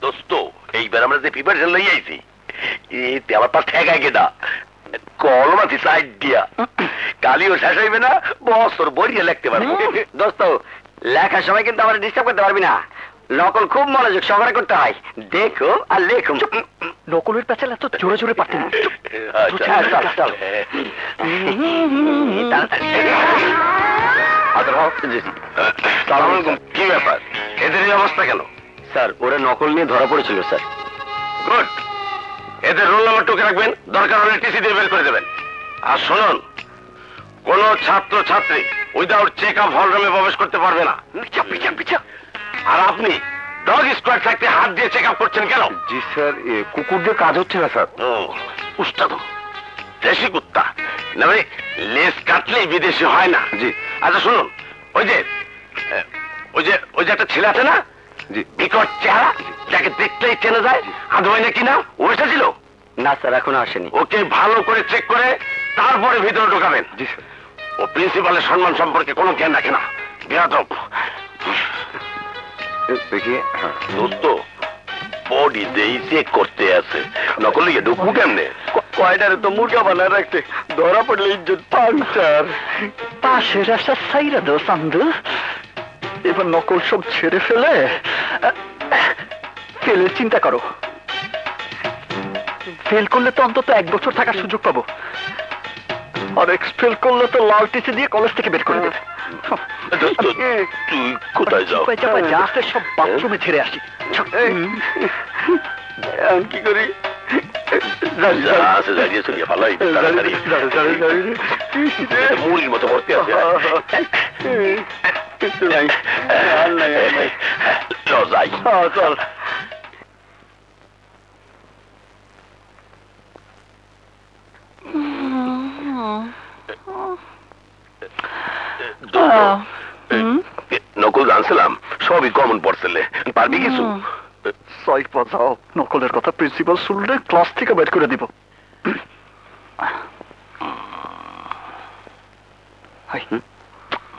দোস্ত এইবার আমরা যে প্রিপারেশন লই আইছি এতে আমার পাশ ঠেকায় গেদা কলম আছে সাইড দিয়া কালিও শেষ হইবে না বছর বইয়ে লিখতে পারবো। দোস্ত লেখার সময় কিন্তু আমার ডিস্টার্ব করতে পারবি না, নকল খুব মনোযোগ সহকারে করতে হয়, দেখো আর লেখো। নকলের পেছাল এত জোরে জোরে পারতে না। কি ব্যাপার, এদের এই অবস্থা কেন? স্যার ওরা নকল নিয়ে ধরা পড়েছিল স্যার। গুড, এদের রোল নাম্বার টুকে রাখবেন, দরকার হলে টিসি দিয়ে বের করে দেবেন। আর শুনুন, কোন ছাত্র ছাত্রী উইদাউট চেক আপ হল রুমে প্রবেশ করতে পারবে না। আর আপনি ডগ স্কোয়াড থাকতে হাত দিয়ে চেক আপ করছেন কেন? জি স্যার, কুকুর দিয়ে কাজ হচ্ছে না স্যার। ও উস্তাদ, দেশি কুত্তা না ভাই, লেজ কাটলেই বিদেশি হয় না। জি। আচ্ছা শুনুন, ওই যে একটা ছেলে আছে না, জি, বিকট চেহারা, যাকে দেখলেই চেনা যায়, আদমাই না কিনা, ও এসেছিল? না স্যার এখনো আসেনি। ওকে ভালো করে চেক করে তারপরে ভিতরে ঢোকাবেন। জি স্যার। ও প্রিন্সিপালের সম্মান সম্পর্কে কোনো জ্ঞান রাখে না, বেয়াদব। দেখিয়ে দোস্ত বডি দেই চেক করতে আছে, নকল লিগে ঢুকবো কেমনে? কয়টারে তো মুরগা বানায় রাখতে, ধরা পড়লে ইজ্জত পাংচার। পাশের রাস্তা সাইরা দাও সান্দু, এবার নকল সব ছেড়ে ফেলে ফেলের চিন্তা করো। ফেল করলে তো অন্তত 1 বছর থাকার সুযোগ পাবো, আর এক্সপেল করলে তো লাল টিসি দিয়ে কলেজ থেকে বের করে দেবে। তুই কোথায় যাও? যা আছে সব বাথরুমে ছেড়ে আসি। কি করি? মুড়ির মতো ভর্তি আছে। যাই চল। নকল জানছিলাম, সবই কমন পড়ছিলে, পারবি কিছু? সই পাঠাও, নকলের কথা প্রিন্সিপাল শুনলে ক্লাস থেকে বের করে দিব।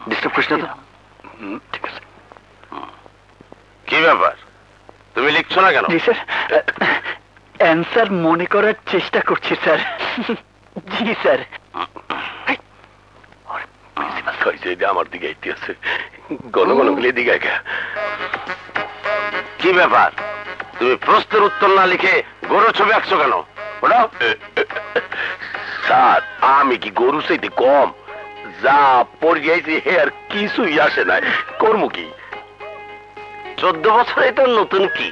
ডিস্টার্ব করিস না তো? ঠিক আছে। কি ব্যাপার, তুমি লিখছো না কেন? জি স্যার, অ্যান্সার মনে করার চেষ্টা করছি স্যার। জি স্যার। আমার দিকে আছে, গণ গণ গুলি দিকে। কি ব্যাপার, তুমি প্রশ্নের উত্তর না লিখে গরু ছবি আঁকছো কেন? স্যার আমি কি গরু চাইতে কম? যা পড়িয়েছি হে আর কিছুই আসে নাই, করবো কি? 14 বছরে তো নতুন কি,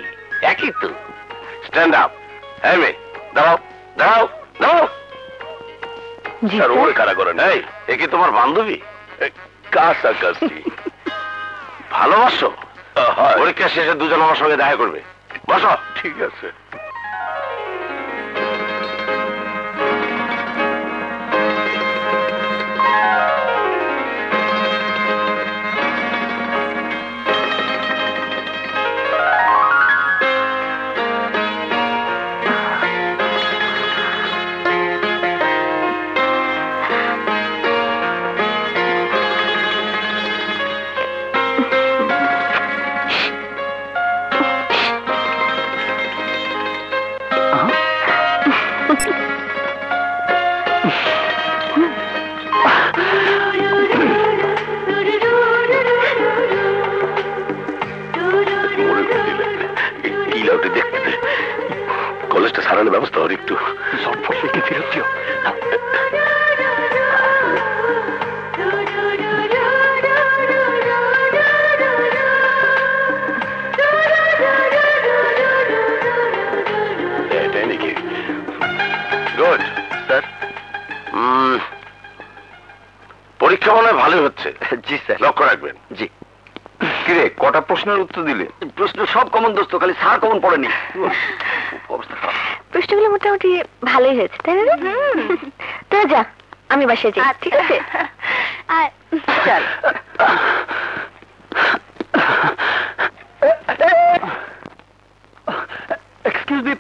একই তো। Stand up. হ্যাঁ মে দাঁড়াও দাঁড়াও দাঁড়াও। স্যার ওরে কারা করে নাই, এ কি তোমার বান্ধবী? কাছাকাছি। ভালোবাসো? পরীক্ষা শেষে দুজন আমার সঙ্গে দেখা করবে, বসো। ঠিক আছে। কলেজটা সারানোর ব্যবস্থা হল একটু। সব লিখে ফেরত দিও। এটাই নাকি? Good sir. পরীক্ষা মনে হয় ভালোই হচ্ছে। জি স্যার। লক্ষ্য রাখবেন। জি। কিরে কটা প্রশ্নের উত্তর দিলে? প্রশ্ন সব কমন দোস্ত, খালি স্যার কমন পড়েনি। অবস্থা খারাপ। প্রশ্নগুলো মোটামুটি ভালোই হয়েছে তাই না? তো যা, আমি বাসায় যাই। ঠিক আছে চল। এক্সকিউজ মি,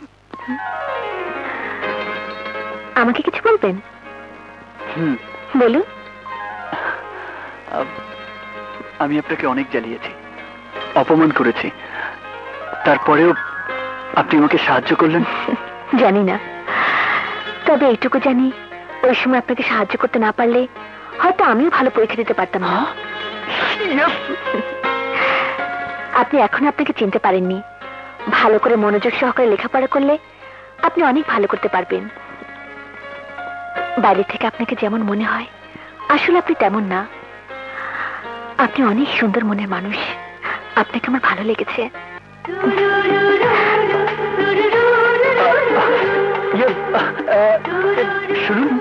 আমাকে কিছু বলবেন? বলুন। আমি আপনাকে অনেক জ্বালিয়েছি, অপমান করেছি, তারপরেও আপনি আমাকে সাহায্য করলেন। জানি না, তবে এইটুকু জানি ওই সময় আপনাকে সাহায্য করতে না পারলে হয়তো আমিও ভালো পরীক্ষা দিতে পারতাম না। আপনি এখন আপনাকে চিনতে পারেননি। ভালো করে মনোযোগ সহকারে লেখাপড়া করলে আপনি অনেক ভালো করতে পারবেন। বাইরে থেকে আপনাকে যেমন মনে হয় আসলে আপনি তেমন না। আপনি অনেক সুন্দর মনের মানুষ। আপনাকে আমার ভালো লেগেছে। শুনুন,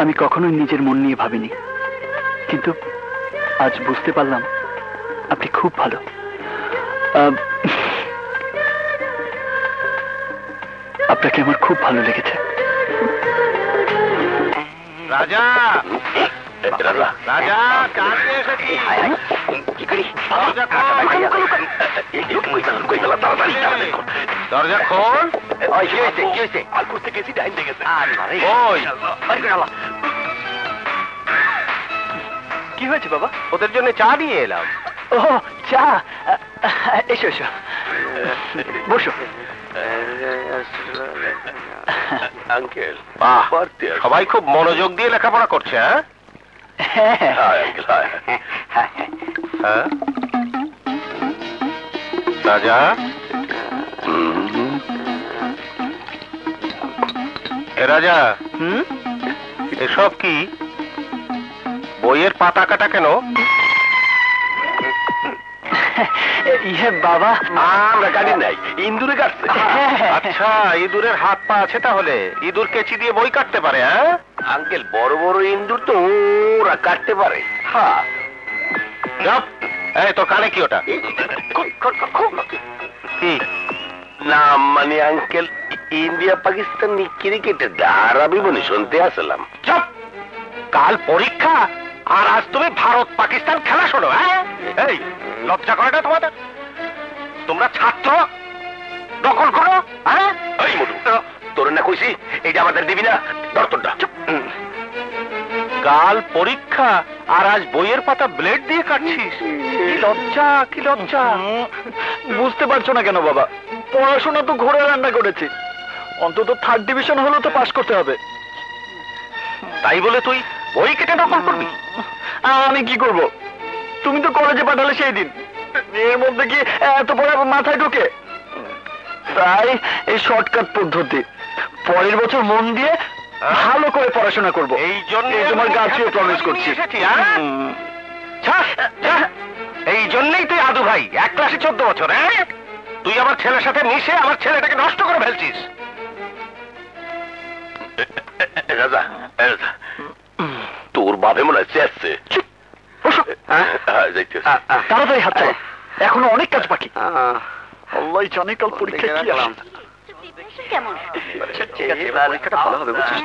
আমি কখনোই নিজের মন নিয়ে ভাবিনি, কিন্তু আজ বুঝতে পারলাম আপনি খুব ভালো। আপনাকে আমার খুব ভালো লেগেছে। রাজা, রাজা, কাছে এসেছি। দরজা খোল। কি হয়েছে বাবা? ওদের জন্য চা নিয়ে এলাম। ও চা, এসো এসো, বসো। আঙ্কেল, সবাই খুব মনোযোগ দিয়ে লেখাপড়া করছে। হ্যাঁ, রাজা, এ রাজা, এসব কি? বইয়ের পাতা কাটা কেন? ইয়ে বাবা, আমরা কাটি নাই, ইঁদুরে কাটছে। আচ্ছা, ইঁদুরের হাত পা আছে তাহলে? ইঁদুর কেচি দিয়ে বই কাটতে পারে? হ্যাঁ আঙ্কেল, বড় বড় ইঁদুর তো ওরা কাটতে পারে। হ্যাঁ, এই তোর কানে কি ওটা? কি না মানে আঙ্কেল, ইন্ডিয়া পাকিস্তান ক্রিকেটের ধারা বিবরণী শুনতে আসলাম। চুপ! কাল পরীক্ষা আর আজ তুমি ভারত পাকিস্তান খেলা শোনো? হ্যাঁ, এই লজ্জা করে না তোমাদের? তোমরা ছাত্র দখল করো? হ্যাঁ, এই মোটু তোর না কইছি এইটা আমাদের দিবি না, দরতরটা। কাল পরীক্ষা আর আজ বইয়ের পাতা ব্লেড দিয়ে কাটছিস? কি লজ্জা, কি লজ্জা! বুঝতে পারছো না কেন বাবা? পড়াশোনা তো ঘোড়া রান্না করেছি, অন্তত 3rd ডিভিশন হলেও তো পাশ করতে হবে। তাই বলে তুই বই কেটে নকল করবি? আমি কি করব? তুমি তো কলেজে পাঠালে সেই দিন, এর মধ্যে কি এত পড়া মাথায় ঢোকে? তাই এই শর্টকাট পদ্ধতি, পরের বছর মন দিয়ে ভালো করে পড়াশোনা করব। এই জন্য তোমার কাছে প্রমিস করছি। এই জন্যই তুই আদু ভাই 1 ক্লাসে 14 বছর। হ্যাঁ, তুই আমার ছেলের সাথে মিশে আমার ছেলেটাকে নষ্ট করে ফেলছিস। রাজা, তোর বাপে মনে হচ্ছে আসছে। তাড়াতাড়ি হাত চালা, এখনো অনেক কাজ বাকি। আল্লাহ জানে কাল পরীক্ষা কি আসে। কেমন? পরীক্ষাটা ভালো হবে, বুঝছিস?